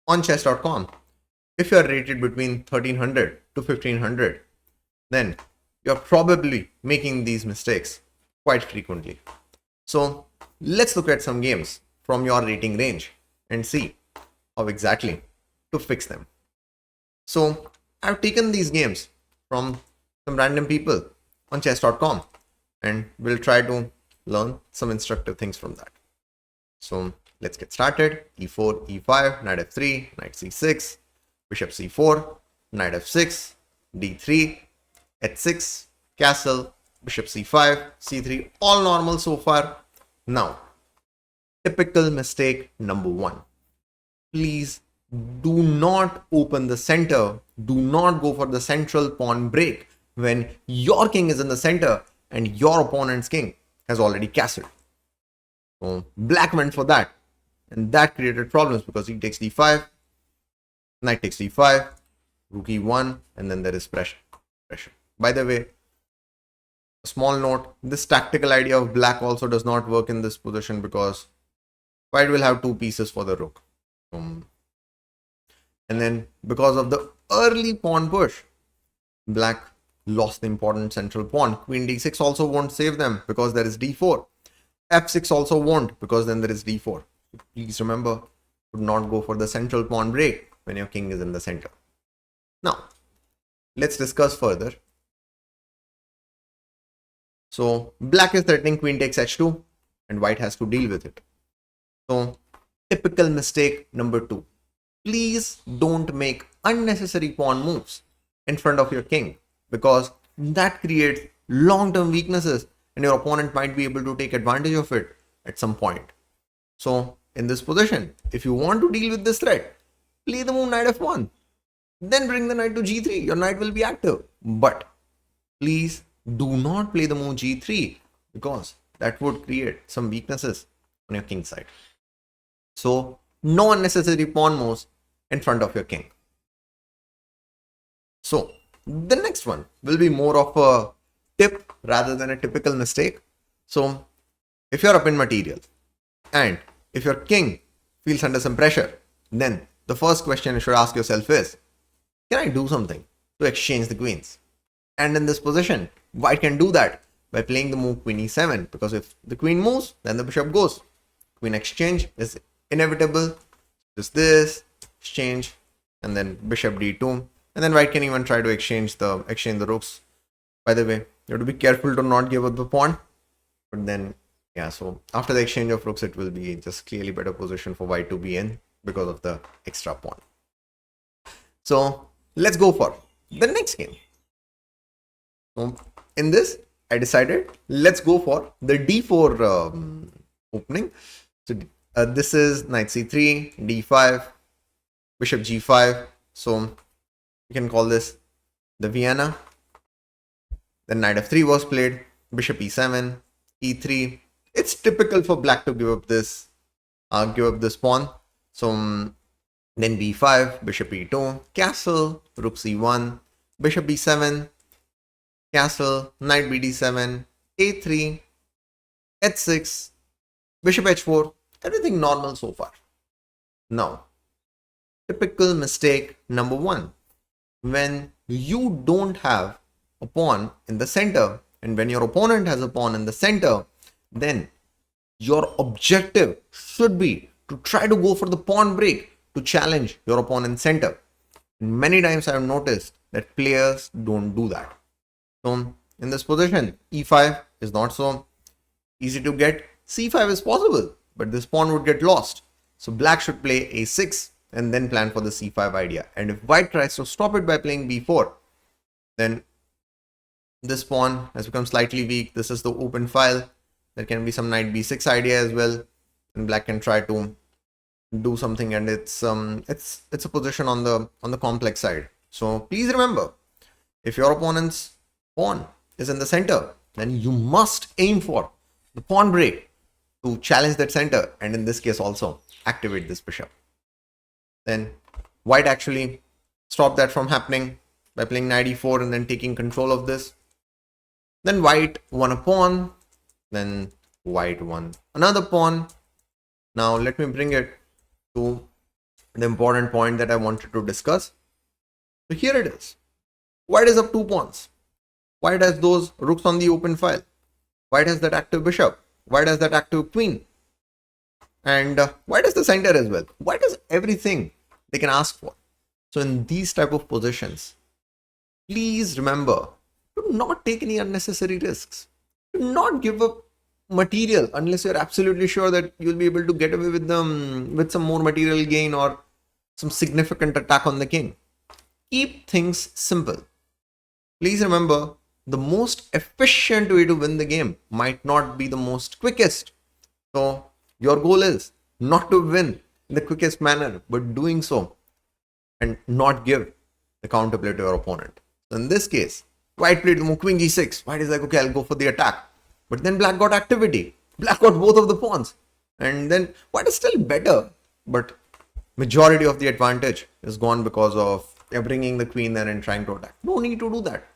on chess.com. If you're rated between 1300 to 1500, then you're probably making these mistakes quite frequently. So let's look at some games from your rating range and see how exactly to fix them. So I've taken these games from some random people on chess.com and we'll try to learn some instructive things from that. So let's get started. e4, e5, knight f3, knight c6, bishop c4, knight f6, d3, h6, castle, bishop c5, c3, all normal so far. Now, typical mistake number 1. Please do not open the center. Do not go for the central pawn break when your king is in the center and your opponent's king has already castled. So black went for that, and that created problems because he takes d5, knight takes d5, rook e1, and then there is pressure. By the way, a small note, this tactical idea of black also does not work in this position because white will have 2 pieces for the rook. And then because of the early pawn push, black lost the important central pawn. Queen d6 also won't save them because there is d4. f6 also won't because then there is d4. Please remember, do not go for the central pawn break when your king is in the center. Now, let's discuss further. So, black is threatening queen takes h2 and white has to deal with it. So, typical mistake number 2. Please don't make unnecessary pawn moves in front of your king because that creates long-term weaknesses and your opponent might be able to take advantage of it at some point. So in this position, if you want to deal with this threat, play the move knight f1. Then bring the knight to g3. Your knight will be active. But please do not play the move g3 because that would create some weaknesses on your king side. So no unnecessary pawn moves in front of your king. So the next one will be more of a tip rather than a typical mistake. So if you're up in material and if your king feels under some pressure, then the first question you should ask yourself is, can I do something to exchange the queens? And in this position, white can do that by playing the move queen e7 because if the queen moves, then the bishop goes. Queen exchange is inevitable. Just this exchange and then bishop d2, and then white can even try to exchange the rooks. By the way, you have to be careful to not give up the pawn, but then yeah, so after the exchange of rooks it will be just clearly better position for white to be in because of the extra pawn. So let's go for the next game. So in this I decided let's go for the d4 opening. So this is knight c3, d5, bishop g5. So you can call this the Vienna. Then knight f3 was played, bishop e7, e3. It's typical for black to give up this pawn. So then b5, bishop e2, castle, rook c1, bishop b7, castle, knight bd7, a3, h6, bishop h4. Everything normal so far. Now, typical mistake number 1. When you don't have a pawn in the center and when your opponent has a pawn in the center, then your objective should be to try to go for the pawn break to challenge your opponent's center. And many times I have noticed that players don't do that. So in this position, e5 is not so easy to get. c5 is possible, but this pawn would get lost. So black should play a6 and then plan for the c5 idea. And if white tries to stop it by playing b4, then this pawn has become slightly weak. This is the open file. There can be some knight b6 idea as well, and black can try to do something, and it's a position on the complex side. So please remember, if your opponent's pawn is in the center, then you must aim for the pawn break to challenge that center, and in this case also activate this bishop. Then white actually stopped that from happening by playing knight e4 and then taking control of this. Then white won a pawn, then white won another pawn. Now let me bring it to the important point that I wanted to discuss. So here it is. White is up 2 pawns. White has those rooks on the open file. White has that active bishop. White has that active queen. And white has the center as well. White has everything they can ask for. So in these type of positions, please remember to not take any unnecessary risks. Do not give up material unless you're absolutely sure that you'll be able to get away with them with some more material gain or some significant attack on the king. Keep things simple. Please remember, the most efficient way to win the game might not be the most quickest. So your goal is not to win in the quickest manner, but doing so and not give the counterplay to your opponent. So in this case, white played the move queen g6. White is like, okay, I'll go for the attack. But then black got activity. Black got both of the pawns. And then white is still better, but majority of the advantage is gone because of bringing the queen there and trying to attack. No need to do that.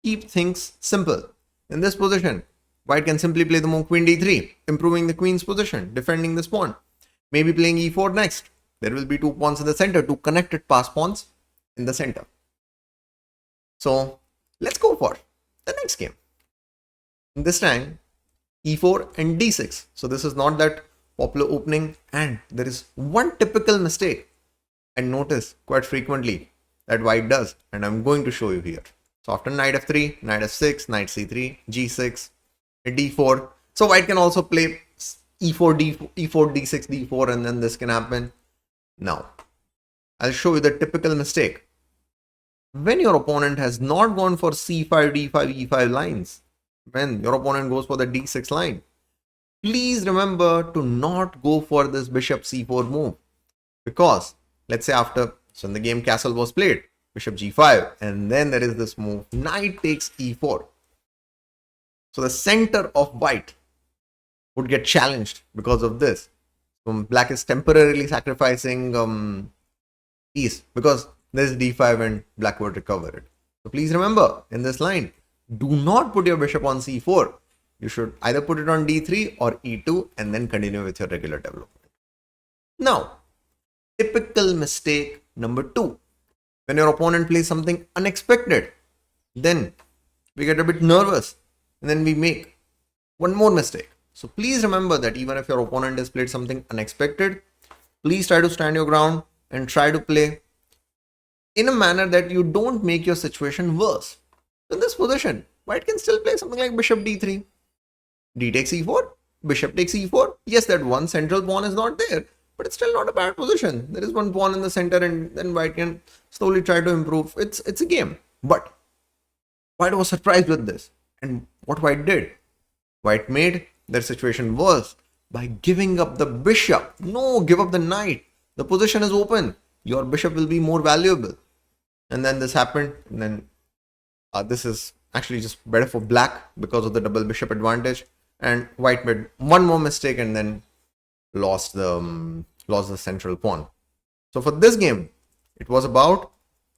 Keep things simple. In this position, white can simply play the move queen d3, improving the queen's position, defending this pawn. Maybe playing e4 next. There will be 2 pawns in the center, 2 connected pass pawns in the center. So let's go for the next game. This time, e4 and d6. So this is not that popular opening, and there is one typical mistake I notice quite frequently that white does, and I'm going to show you here. So after knight f3, knight f6, knight c3, g6, d4. So white can also play e4, d4, d6, d4, and then this can happen. Now, I'll show you the typical mistake. When your opponent has not gone for c5, d5, e5 lines, when your opponent goes for the d6 line, please remember to not go for this bishop c4 move. Because let's say so in the game castle was played, bishop g5, and then there is this move, knight takes e4. So the center of white would get challenged because of this. So black is temporarily sacrificing piece because there's d5 and black would recover it. So please remember, in this line, do not put your bishop on c4. You should either put it on d3 or e2 and then continue with your regular development. Now, typical mistake number 2. When your opponent plays something unexpected, then we get a bit nervous and then we make one more mistake. So please remember that even if your opponent has played something unexpected, please try to stand your ground and try to play in a manner that you don't make your situation worse. In this position, white can still play something like bishop d3, d takes e4, bishop takes e4. Yes, that one central pawn is not there, but it's still not a bad position. There is one pawn in the center and then white can slowly try to improve. It's a game. But white was surprised with this. And what white did? White made their situation worse by giving up the bishop. No, give up the knight. The position is open. Your bishop will be more valuable. And then this happened. And then this is actually just better for black because of the double bishop advantage. And white made one more mistake and then lost the central pawn. So for this game, it was about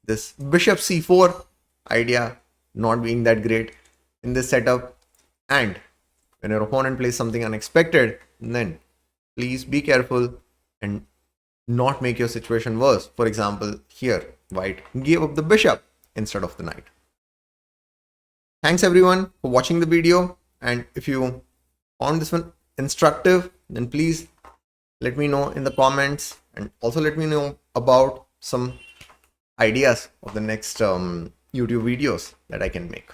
this bishop c4 idea not being that great in this setup. And when your opponent plays something unexpected, then please be careful and not make your situation worse. For example, here, white gave up the bishop instead of the knight. Thanks everyone for watching the video. And if you found this one instructive, then please let me know in the comments, and also let me know about some ideas of the next YouTube videos that I can make.